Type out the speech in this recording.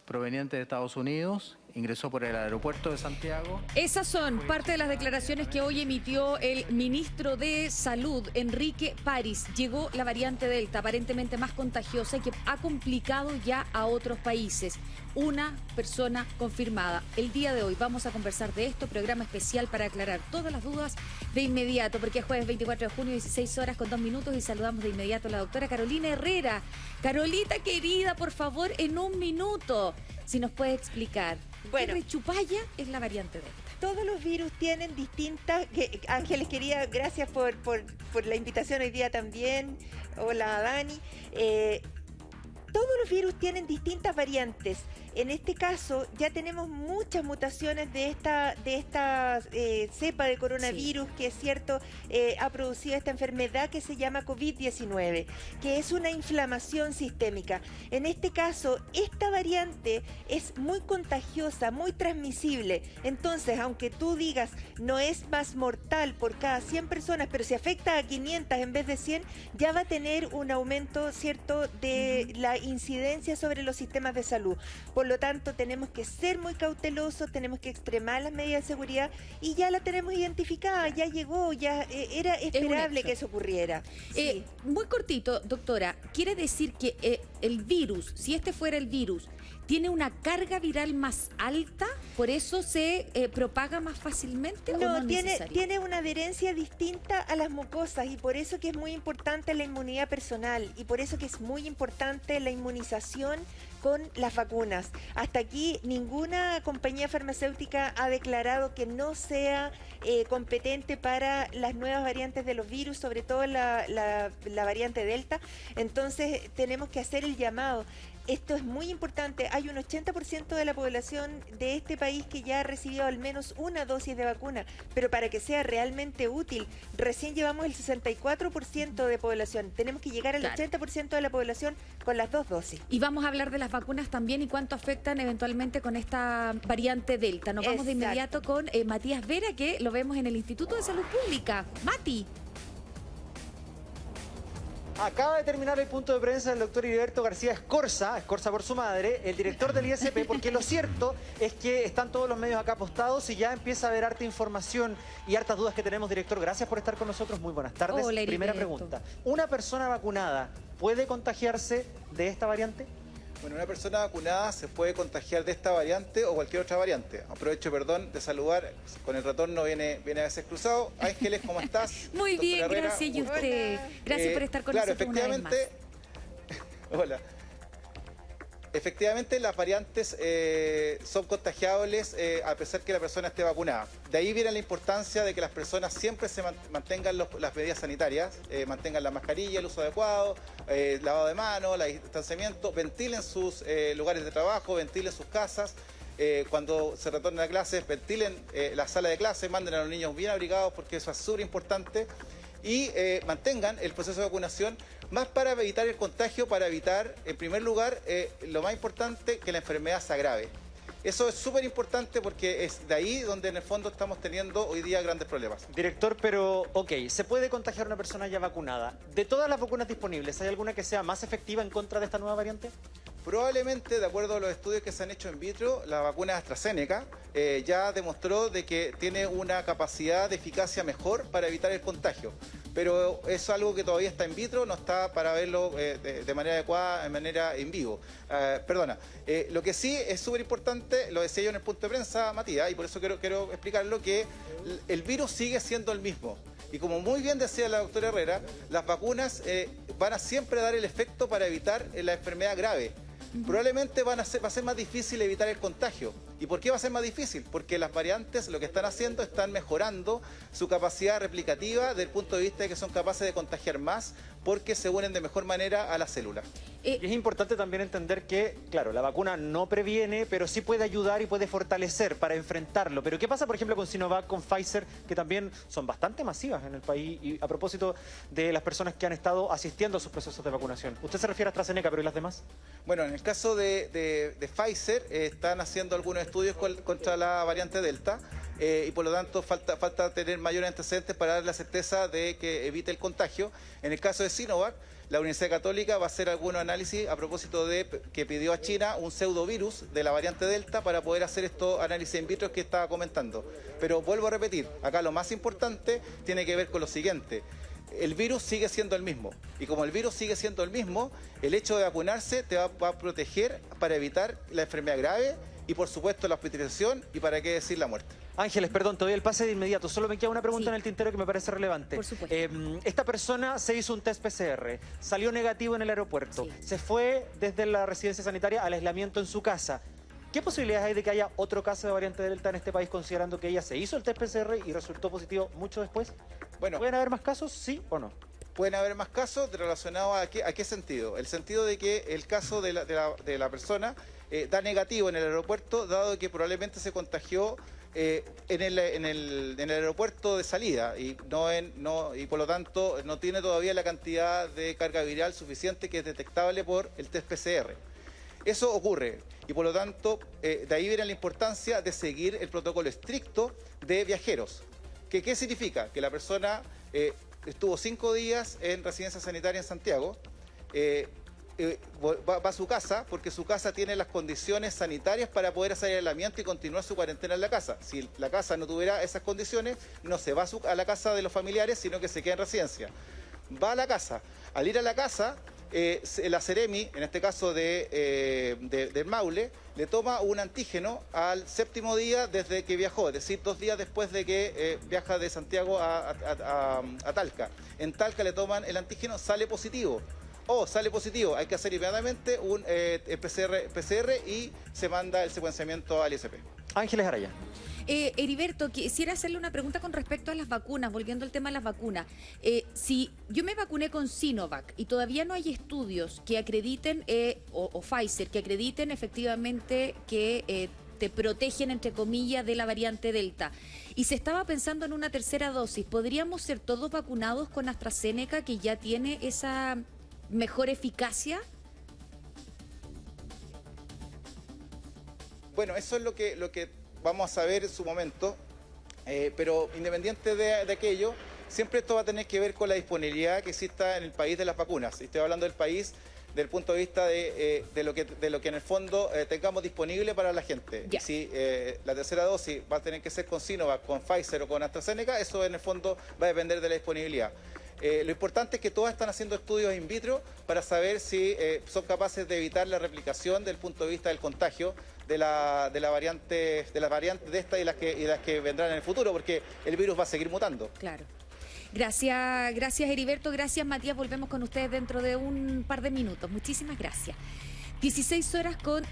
proveniente de Estados Unidos, ingresó por el aeropuerto de Santiago. Esas son parte de las declaraciones que hoy emitió el ministro de Salud, Enrique París. Llegó la variante Delta, aparentemente más contagiosa y que ha complicado ya a otros países. Una persona confirmada. El día de hoy vamos a conversar de esto, programa especial para aclarar todas las dudas de inmediato, porque es jueves 24 de junio, 16 horas con 2 minutos y saludamos de inmediato a la doctora Carolina Herrera. Carolita querida, por favor, en un minuto, si nos puede explicar. Bueno, ¿Qué rechupalla es la variante Delta? todos los virus tienen distintas... Ángeles, quería, gracias por la invitación hoy día también. Hola, Dani. Todos los virus tienen distintas variantes. En este caso, ya tenemos muchas mutaciones de esta cepa de coronavirus, sí, que es cierto, ha producido esta enfermedad que se llama COVID-19, que es una inflamación sistémica. En este caso, esta variante es muy contagiosa, muy transmisible. Entonces, aunque tú digas, no es más mortal por cada 100 personas, pero si afecta a 500 en vez de 100, ya va a tener un aumento, cierto, de la incidencia sobre los sistemas de salud. Por lo tanto, tenemos que ser muy cautelosos, tenemos que extremar las medidas de seguridad y ya la tenemos identificada, ya llegó, ya era esperable que eso ocurriera. Sí. Muy cortito, doctora, ¿quiere decir que el virus, si este fuera el virus, tiene una carga viral más alta, por eso se propaga más fácilmente? No, tiene una adherencia distinta a las mucosas y por eso que es muy importante la inmunidad personal y por eso que es muy importante la inmunización con las vacunas. Hasta aquí ninguna compañía farmacéutica ha declarado que no sea competente para las nuevas variantes de los virus, sobre todo la variante Delta. Entonces tenemos que hacer el llamado. Esto es muy importante. Hay un 80% de la población de este país que ya ha recibido al menos una dosis de vacuna, pero para que sea realmente útil, recién llevamos el 64% de población. Tenemos que llegar al 80% de la población con las 2 dosis. Y vamos a hablar de las vacunas también y cuánto afectan eventualmente con esta variante Delta. Nos vamos de inmediato con Matías Vera, que lo vemos en el Instituto de Salud Pública. Mati. Acaba de terminar el punto de prensa del doctor Heriberto García Escorza por su madre, el director del ISP, porque lo cierto es que están todos los medios acá apostados y ya empieza a haber harta información y hartas dudas que tenemos, director. Gracias por estar con nosotros, muy buenas tardes. Hola, primera pregunta, ¿una persona vacunada puede contagiarse de esta variante? Bueno, una persona vacunada se puede contagiar de esta variante o cualquier otra variante. Aprovecho, perdón, de saludar, con el retorno viene a veces cruzado. Ángeles, ¿cómo estás? Muy bien, Herrera, gracias. Y usted, gracias por estar con nosotros una vez más. Hola. Efectivamente, las variantes son contagiables a pesar que la persona esté vacunada. De ahí viene la importancia de que las personas siempre se mantengan las medidas sanitarias, mantengan la mascarilla, el uso adecuado, lavado de manos, el distanciamiento, ventilen sus lugares de trabajo, ventilen sus casas. Cuando se retornen a clases, ventilen la sala de clases, manden a los niños bien abrigados porque eso es súper importante. Y mantengan el proceso de vacunación más para evitar el contagio, para evitar, en primer lugar, lo más importante, que la enfermedad se agrave. Eso es súper importante porque es de ahí donde en el fondo estamos teniendo hoy día grandes problemas. Director, pero ok, ¿se puede contagiar una persona ya vacunada? De todas las vacunas disponibles, ¿hay alguna que sea más efectiva en contra de esta nueva variante? Probablemente, de acuerdo a los estudios que se han hecho in vitro, la vacuna AstraZeneca ya demostró de que tiene una capacidad de eficacia mejor para evitar el contagio. Pero es algo que todavía está in vitro, no está para verlo de manera adecuada, de manera en vivo. Lo que sí es súper importante, lo decía yo en el punto de prensa, Matías, y por eso quiero explicarlo, que el virus sigue siendo el mismo. Y como muy bien decía la doctora Herrera, las vacunas van a siempre dar el efecto para evitar la enfermedad grave. Probablemente va a ser más difícil evitar el contagio. ¿Y por qué va a ser más difícil? Porque las variantes lo que están haciendo están mejorando su capacidad replicativa desde el punto de vista de que son capaces de contagiar más porque se unen de mejor manera a la célula. Y es importante también entender que, claro, la vacuna no previene, pero sí puede ayudar y puede fortalecer para enfrentarlo. Pero ¿qué pasa, por ejemplo, con Sinovac, con Pfizer, que también son bastante masivas en el país? Y a propósito de las personas que han estado asistiendo a sus procesos de vacunación. ¿Usted se refiere a AstraZeneca, pero ¿y las demás? Bueno, en el caso de Pfizer, están haciendo algunos estudios contra la variante Delta y por lo tanto falta tener mayores antecedentes para dar la certeza de que evite el contagio. En el caso de Sinovac, la Universidad Católica va a hacer algunos análisis a propósito de que pidió a China un pseudovirus de la variante Delta para poder hacer estos análisis in vitro que estaba comentando. Pero vuelvo a repetir, acá lo más importante tiene que ver con lo siguiente. El virus sigue siendo el mismo. Y como el virus sigue siendo el mismo, el hecho de vacunarse te va a proteger para evitar la enfermedad grave y, por supuesto, la hospitalización y, para qué decir, la muerte. Ángeles, perdón, te doy el pase de inmediato. Solo me queda una pregunta Sí. en el tintero que me parece relevante. Por supuesto. Esta persona se hizo un test PCR, salió negativo en el aeropuerto, Sí. se fue desde la residencia sanitaria al aislamiento en su casa. ¿Qué posibilidades hay de que haya otro caso de variante Delta en este país, considerando que ella se hizo el test PCR y resultó positivo mucho después? Bueno, ¿Pueden haber más casos, sí o no? pueden haber más casos relacionados a qué sentido. El sentido de que el caso de la persona da negativo en el aeropuerto, dado que probablemente se contagió en el aeropuerto de salida y y por lo tanto no tiene todavía la cantidad de carga viral suficiente que es detectable por el test PCR. Eso ocurre y por lo tanto de ahí viene la importancia de seguir el protocolo estricto de viajeros. ¿Qué significa? Que la persona estuvo 5 días en residencia sanitaria en Santiago, va a su casa porque su casa tiene las condiciones sanitarias para poder hacer el aislamiento y continuar su cuarentena en la casa. Si la casa no tuviera esas condiciones, no se va a la casa de los familiares, sino que se queda en residencia. Va a la casa. Al ir a la casa, la Seremi, en este caso del Maule, le toma un antígeno al 7º día desde que viajó, es decir, 2 días después de que viaja de Santiago a Talca. En Talca le toman el antígeno, sale positivo. Sale positivo, hay que hacer inmediatamente un PCR y se manda el secuenciamiento al ISP. Ángeles Araya. Heriberto, quisiera hacerle una pregunta con respecto a las vacunas, volviendo al tema de las vacunas. Si yo me vacuné con Sinovac y todavía no hay estudios que acrediten, o Pfizer, que acrediten efectivamente que te protegen, entre comillas, de la variante Delta, y se estaba pensando en una tercera dosis, ¿podríamos ser todos vacunados con AstraZeneca, que ya tiene esa mejor eficacia? Bueno, eso es lo que vamos a saber en su momento, pero independiente de aquello, siempre esto va a tener que ver con la disponibilidad que exista en el país de las vacunas. Estoy hablando del país desde el punto de vista de lo que en el fondo tengamos disponible para la gente. Ya. Y si la tercera dosis va a tener que ser con Sinovac, con Pfizer o con AstraZeneca, eso en el fondo va a depender de la disponibilidad. Lo importante es que todas están haciendo estudios in vitro para saber si son capaces de evitar la replicación desde el punto de vista del contagio de las variantes de esta y las que vendrán en el futuro, porque el virus va a seguir mutando. Claro. Gracias Heriberto, gracias Matías, volvemos con ustedes dentro de un par de minutos. Muchísimas gracias. 16:10.